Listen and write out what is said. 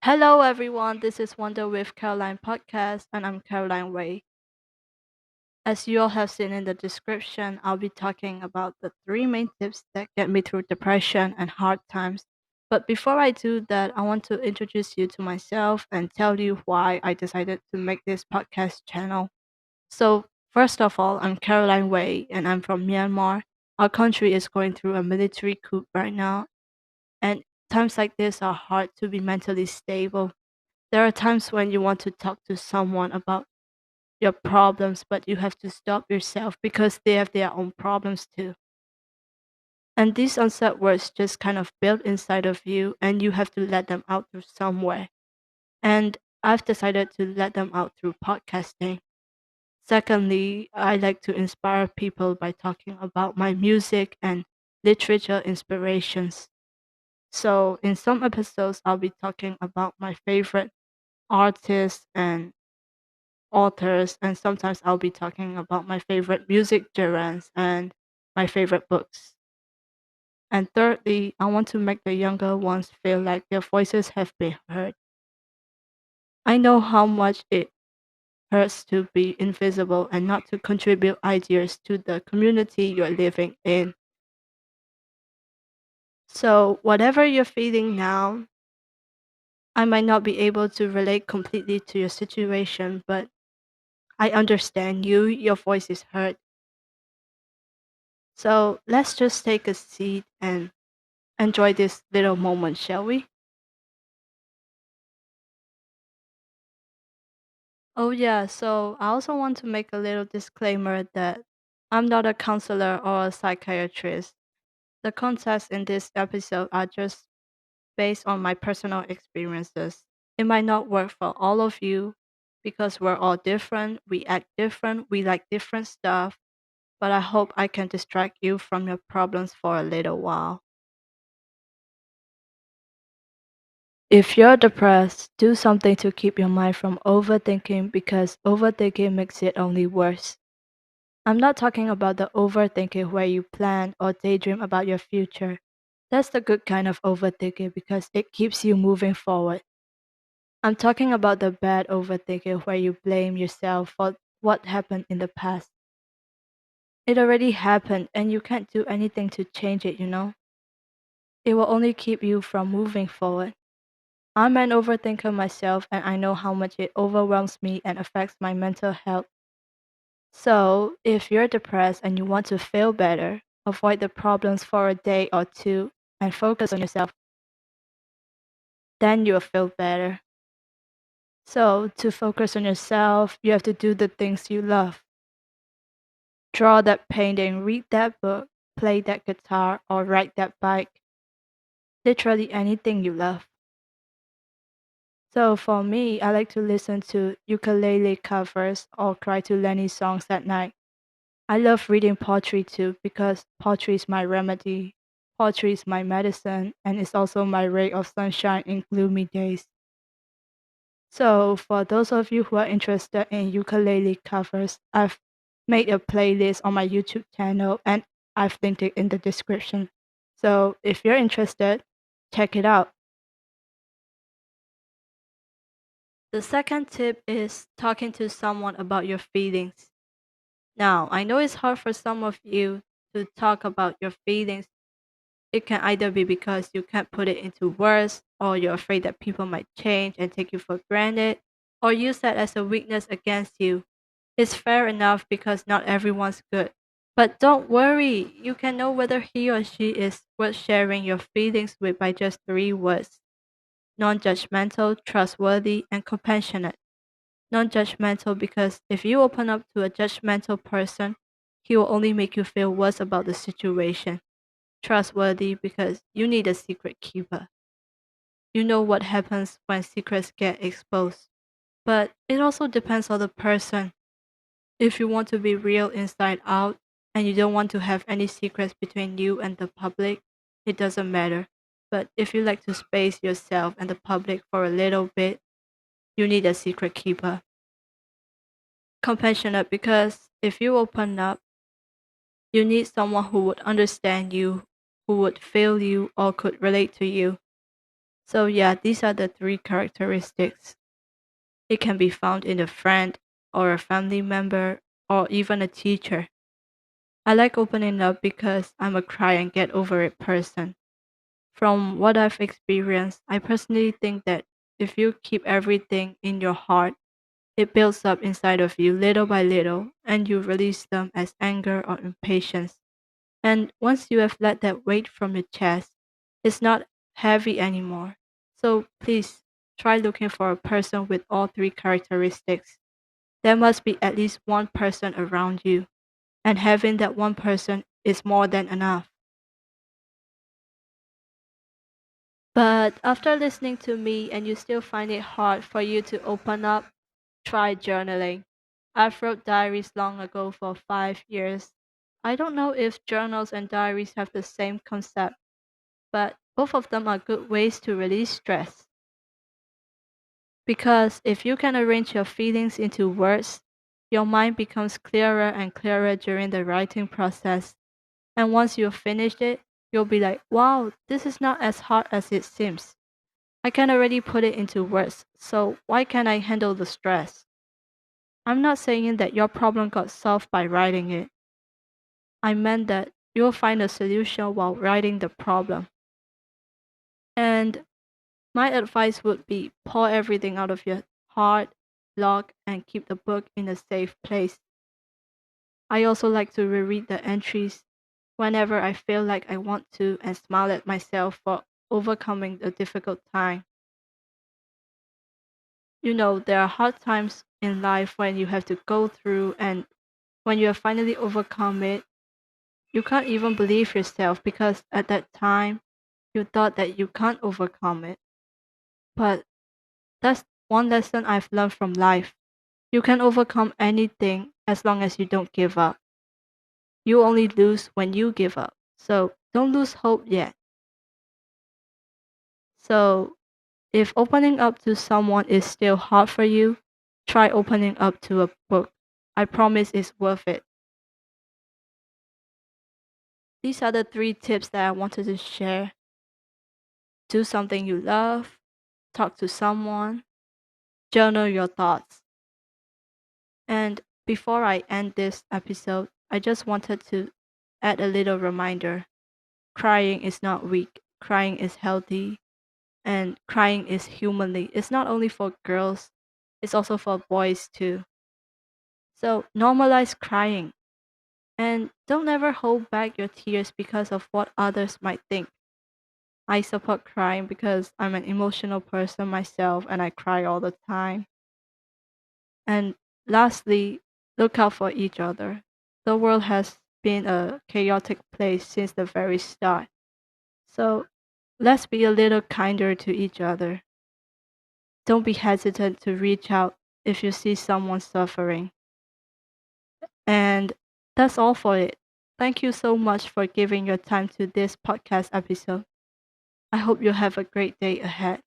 Hello, everyone. This is Wonder with Caroline podcast, and I'm Caroline Wei. As you all have seen in the description, I'll be talking about the three main tips that get me through depression and hard times. But before I do that, I want to introduce you to myself and tell you why I decided to make this podcast channel. So, first of all, I'm Caroline Wei, and I'm from Myanmar. Our country is going through a military coup right now, and times like this are hard to be mentally stable. There are times when you want to talk to someone about your problems, but you have to stop yourself because they have their own problems too. And these unsaid words just kind of build inside of you, and you have to let them out through somewhere. And I've decided to let them out through podcasting. Secondly, I like to inspire people by talking about my music and literature inspirations. So, in some episodes, I'll be talking about my favorite artists and authors, and sometimes I'll be talking about my favorite music genres and my favorite books. And thirdly, I want to make the younger ones feel like their voices have been heard. I know how much it hurts to be invisible and not to contribute ideas to the community you're living in. So, whatever you're feeling now, I might not be able to relate completely to your situation, but I understand you, your voice is heard. So, let's just take a seat and enjoy this little moment, shall we? Oh, yeah. So I also want to make a little disclaimer that I'm not a counselor or a psychiatrist. The concepts in this episode are just based on my personal experiences. It might not work for all of you because we're all different, we act different, we like different stuff, but I hope I can distract you from your problems for a little while. If you're depressed, do something to keep your mind from overthinking because overthinking makes it only worse. I'm not talking about the overthinking where you plan or daydream about your future. That's the good kind of overthinking because it keeps you moving forward. I'm talking about the bad overthinking where you blame yourself for what happened in the past. It already happened and you can't do anything to change it. It will only keep you from moving forward. I'm an overthinker myself, and I know how much it overwhelms me and affects my mental health. So, if you're depressed and you want to feel better, avoid the problems for a day or two and focus on yourself, then you'll feel better. So, to focus on yourself, you have to do the things you love. Draw that painting, read that book, play that guitar, or ride that bike. Literally anything you love. So for me, I like to listen to ukulele covers or cry to Lenny songs at night. I love reading poetry too because poetry is my remedy. Poetry is my medicine and it's also my ray of sunshine in gloomy days. So for those of you who are interested in ukulele covers, I've made a playlist on my YouTube channel and I've linked it in the description. So if you're interested, check it out. The second tip is talking to someone about your feelings. Now, I know it's hard for some of you to talk about your feelings. It can either be because you can't put it into words, or you're afraid that people might change and take you for granted, or use that as a weakness against you. It's fair enough because not everyone's good. But don't worry, you can know whether he or she is worth sharing your feelings with by just three words: non judgmental, trustworthy, and compassionate. Non judgmental because if you open up to a judgmental person, he will only make you feel worse about the situation. Trustworthy because you need a secret keeper. You know what happens when secrets get exposed. But it also depends on the person. If you want to be real inside out and you don't want to have any secrets between you and the public, it doesn't matter. But if you like to space yourself and the public for a little bit, you need a secret keeper. Compassionate because if you open up, you need someone who would understand you, who would feel you, or could relate to you. So, yeah, these are the three characteristics. It can be found in a friend or a family member or even a teacher. I like opening up because I'm a cry and get over it person. From what I've experienced, I personally think that if you keep everything in your heart, it builds up inside of you little by little, and you release them as anger or impatience. And once you have let that weight from your chest, it's not heavy anymore. So please try looking for a person with all three characteristics. There must be at least one person around you, and having that one person is more than enough. But after listening to me and you still find it hard for you to open up, try journaling. I've wrote diaries long ago for 5 years. I don't know if journals and diaries have the same concept, but both of them are good ways to release stress. Because if you can arrange your feelings into words, your mind becomes clearer and clearer during the writing process. And once you've finished it, you'll be like, wow, this is not as hard as it seems. I can already put it into words, so why can't I handle the stress? I'm not saying that your problem got solved by writing it. I meant that you'll find a solution while writing the problem. And my advice would be pour everything out of your heart, lock, and keep the book in a safe place. I also like to reread the entries whenever I feel like I want to and smile at myself for overcoming a difficult time. You know, there are hard times in life when you have to go through, and when you have finally overcome it, you can't even believe yourself because at that time you thought that you can't overcome it. But that's one lesson I've learned from life. You can overcome anything as long as you don't give up. You only lose when you give up. So don't lose hope yet. So if opening up to someone is still hard for you, try opening up to a book. I promise it's worth it. These are the three tips that I wanted to share. Do something you love, talk to someone, journal your thoughts. And before I end this episode, I just wanted to add a little reminder. Crying is not weak, crying is healthy, and crying is humanly. It's not only for girls, it's also for boys too. So normalize crying and don't ever hold back your tears because of what others might think. I support crying because I'm an emotional person myself and I cry all the time. And lastly, look out for each other. The world has been a chaotic place since the very start. So let's be a little kinder to each other. Don't be hesitant to reach out if you see someone suffering. And that's all for it. Thank you so much for giving your time to this podcast episode. I hope you have a great day ahead.